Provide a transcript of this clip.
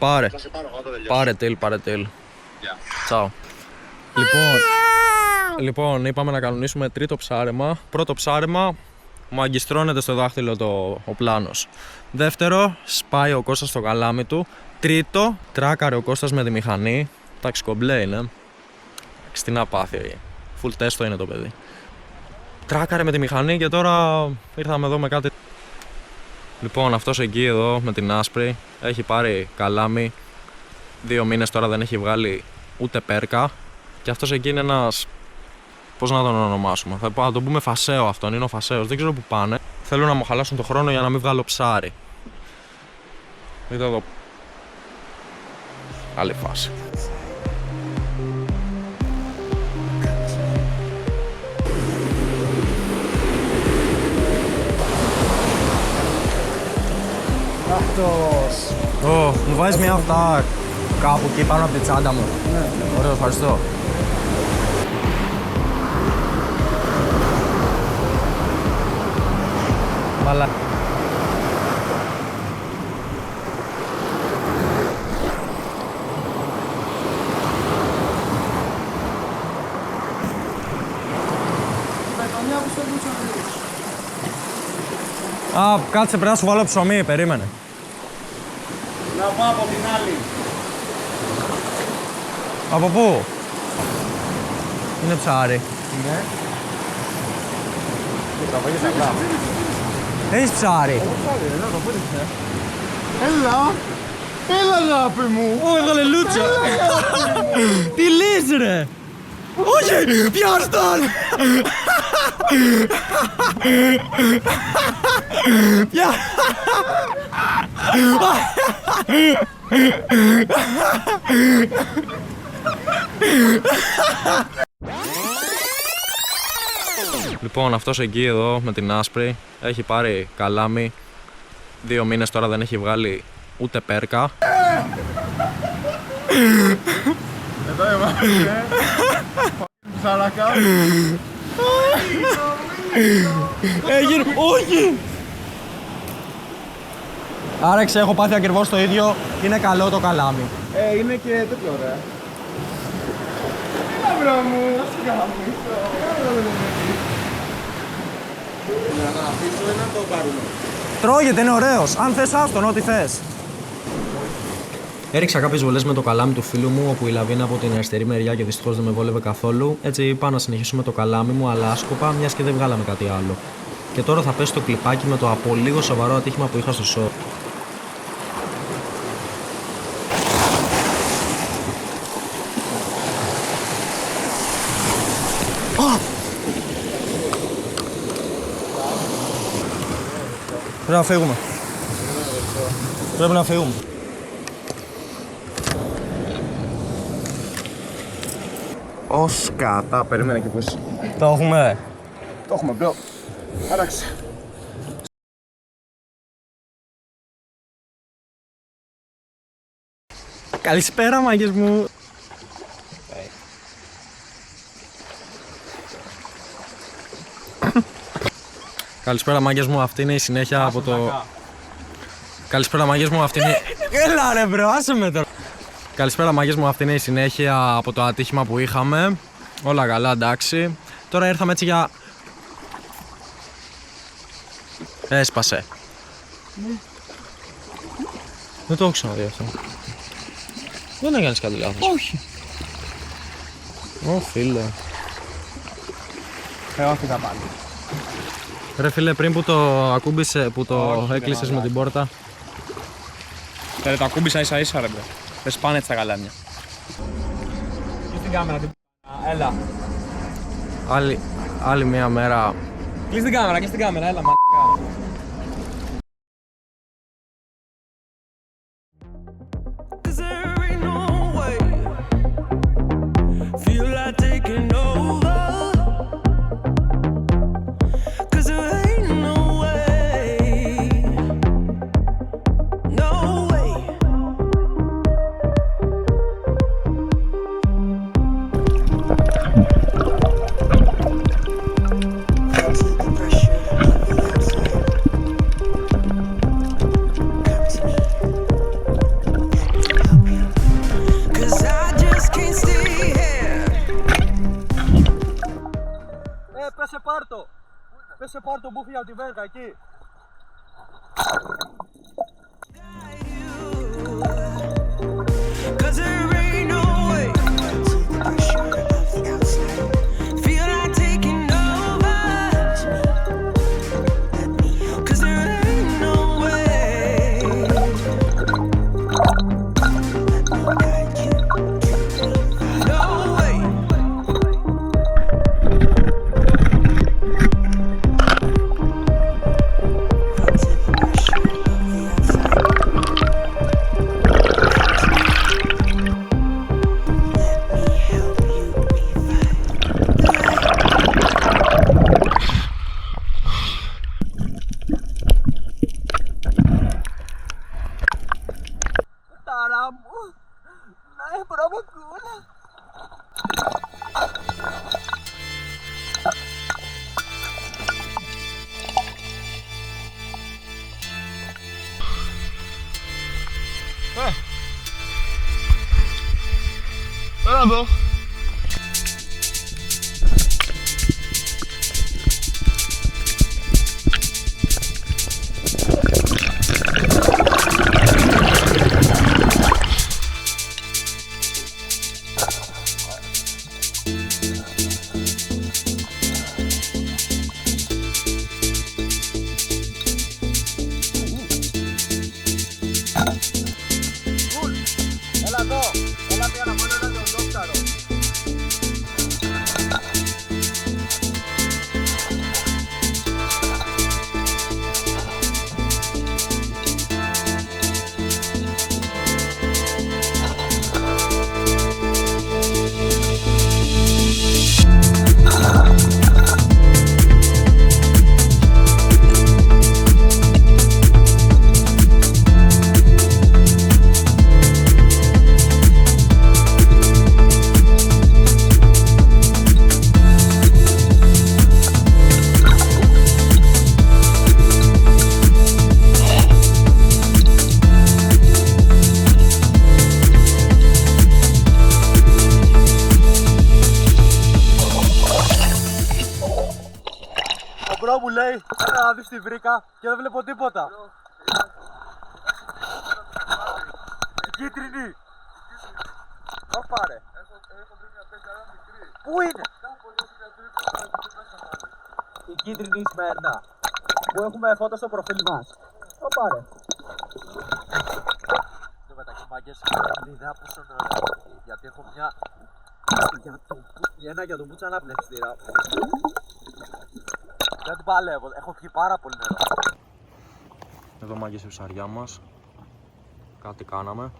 Πάρε. Θα σε πάρω εγώ, το τελειώσω. Πάρε τίλ. Yeah. Τσάου. Λοιπόν, είπαμε να κανονίσουμε τρίτο ψάρεμα. Πρώτο ψάρεμα, μου αγκιστρώνεται στο δάχτυλο ο πλάνος. Δεύτερο, σπάει ο Κώστας στο καλάμι του. Τρίτο, τράκαρε ο Κώστας με τη μηχανή. Εντάξει, κομπλέ είναι. Τι να πάθει, full τέστο είναι το παιδί. Τράκαρε με τη μηχανή και τώρα ήρθαμε εδώ με κάτι. Λοιπόν, αυτός εκεί εδώ με την άσπρη έχει πάρει καλάμι. 2 μήνες τώρα δεν έχει βγάλει ούτε πέρκα. Και αυτός εκεί είναι ένας. Πώς να τον ονομάσουμε. Θα τον πούμε Φασαίο αυτόν. Είναι ο Φασαίος. Δεν ξέρω που πάνε. Θέλουν να μου χαλάσουν το χρόνο για να μην βγάλω ψάρι. Δείτε εδώ. Άλλη φάση. Αυτός. Μου βάζεις μια αυτά κάπου εκεί πάνω από τη τσάντα μου. Ναι. Ωραίο, ευχαριστώ. Μαλά. Α, κάτσε, πρέπει να σου βάλω ψωμί, περίμενε. Να πάω από την άλλη. Από πού? Είναι ψάρι. Ναι. Και τραβάγες καλά. Έχεις ψάρι. Έλα. Έλα, αγάπη μου. Έβγαλε λούτσα. Τι λες ρε. Όχι, πιάσ' τον. Λοιπόν, αυτός εκεί εδώ με την άσπρη έχει πάρει καλάμι. 2 μήνες τώρα δεν έχει βγάλει ούτε πέρκα. Εδώ είμαστε. Ψαρακα. Έγινε, όχι! Άρεξε, έχω πάθει ακριβώς το ίδιο. Είναι καλό το καλάμι. Είναι και τέτοιο ωραία. Έλα μπρο μου, να σου γαμίσω. Να αφήσω ή να το πάρουμε. Τρώγεται, είναι ωραίος. Αν θες άστον, ό,τι θες. Έριξα κάποιες βολές με το καλάμι του φίλου μου, όπου η λαβή είναι από την αριστερή μεριά και δυστυχώς δεν με βόλευε καθόλου. Έτσι είπα να συνεχίσουμε το καλάμι μου, αλλά άσκοπα, μιας και δεν βγάλαμε κάτι άλλο. Και τώρα θα πέσει το κλιπάκι με το από λίγο σοβαρό ατύχημα που είχα στο σοου. Πρέπει να φύγουμε. Πρέπει να φύγουμε. Ως κατά, περίμενε και πώς. Το έχουμε. Το έχουμε, μπρο. Άραξε. Καλησπέρα, μάγκες μου. Καλησπέρα, μάγκες μου. Αυτή είναι η συνέχεια από το... Καλησπέρα, μάγκες μου. Αυτή είναι... Έλα ρε μπρο, άσε με τώρα. Καλησπέρα, μάγκες μου. Αυτή είναι η συνέχεια από το ατύχημα που είχαμε. Όλα καλά, εντάξει. Τώρα ήρθαμε έτσι για... Έσπασε. Ναι. Δεν το έχω ξαναδεί αυτό. Δεν έκανες κάτι λάθος. Όχι. Ω, φίλε. Εγώ φύγα πάλι. Ρε φίλε, πριν που το ακούμπησε, που το έκλεισες με την πόρτα. Ρε, το ακούμπησα ίσα ίσα ρε μπρο. Δεν σπάνε έτσι τα καλάμια. Κλείς την κάμερα, την έλα. Άλλη μια μέρα. Κλείς την κάμερα, έλα μαλάκα. σε πάρει το μπούφι από τη βέρτα εκεί. Έλα εδώ. Έλα εδώ, έλα μία να μόνο έναν δόκταρο. Ο μπρο μου λέει, έλα να δεις τι βρήκα και δεν βλέπω τίποτα. Η κίτρινη. Το πάρε. Έχω βρει μια πέτρα μικρή. Πού είναι? Η κίτρινη Σμέρνα που έχουμε φώτο στο προφίλ μας. Το πάρε. Το μεταξύ μάγκες, είναι ιδέα πόσο νερό. Γιατί έχω ένα για τον Μπούτσα αναπνευστήρα. Δεν την παλεύω, έχω πιει πάρα πολύ νερό. Εδώ μάγκες η ψαριά μας. Κάτι κάναμε.